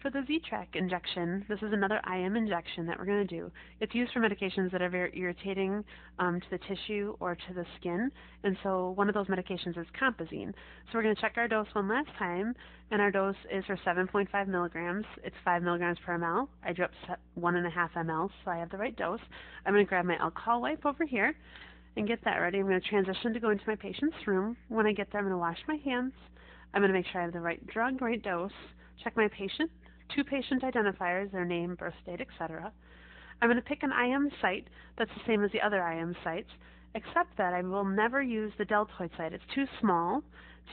For the Z-Track injection, this is another IM injection that we're going to do. It's used for medications that are very irritating to the tissue or to the skin, and so one of those medications is Compazine. So we're going to check our dose one last time, and our dose is for 7.5 milligrams. It's 5 milligrams per ml. I drew up 1.5 ml, so I have the right dose. I'm going to grab my alcohol wipe over here and get that ready. I'm going to transition to go into my patient's room. When I get there, I'm going to wash my hands. I'm going to make sure I have the right drug, right dose, check my patient, 2 patient identifiers, their name, birth date, etc. I'm going to pick an IM site that's the same as the other IM sites, except that I will never use the deltoid site. It's too small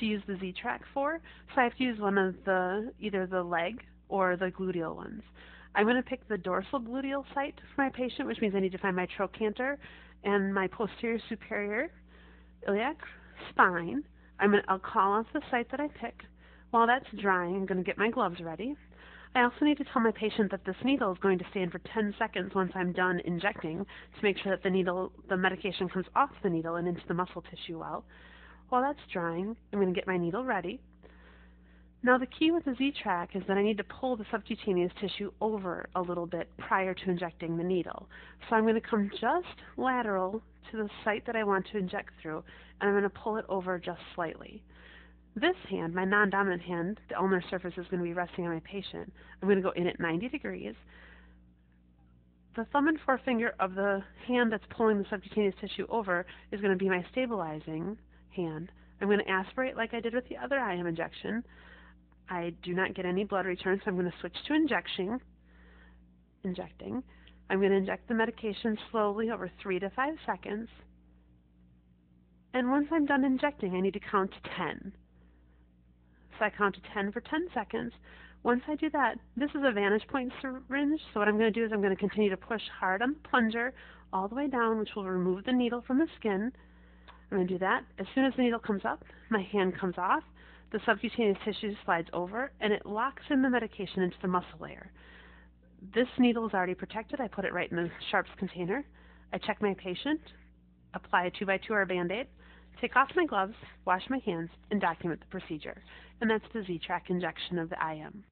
to use the Z-Track for, so I have to use one of either the leg or the gluteal ones. I'm going to pick the dorsal gluteal site for my patient, which means I need to find my trochanter and my posterior superior iliac spine. I'll call off the site that I pick. While that's drying, I'm going to get my gloves ready. I also need to tell my patient that this needle is going to stay in for 10 seconds once I'm done injecting to make sure that the medication comes off the needle and into the muscle tissue well. While that's drying, I'm going to get my needle ready. Now the key with the Z-Track is that I need to pull the subcutaneous tissue over a little bit prior to injecting the needle. So I'm going to come just lateral to the site that I want to inject through, and I'm going to pull it over just slightly. This hand, my non-dominant hand, the ulnar surface is going to be resting on my patient. I'm going to go in at 90 degrees. The thumb and forefinger of the hand that's pulling the subcutaneous tissue over is going to be my stabilizing hand. I'm going to aspirate like I did with the other IM injection. I do not get any blood return, so I'm going to switch to injecting. I'm going to inject the medication slowly over 3 to 5 seconds. And once I'm done injecting, I need to count to 10. So I count to 10 for 10 seconds. Once I do that, this is a vantage point syringe, so what I'm going to do is I'm going to continue to push hard on the plunger all the way down, which will remove the needle from the skin. I'm going to do that. As soon as the needle comes up, my hand comes off, the subcutaneous tissue slides over, and it locks in the medication into the muscle layer. This needle is already protected. I put it right in the sharps container. I check my patient, apply a 2x2 or a Band-Aid, take off my gloves, wash my hands, and document the procedure. And that's the Z-Track injection of the IM.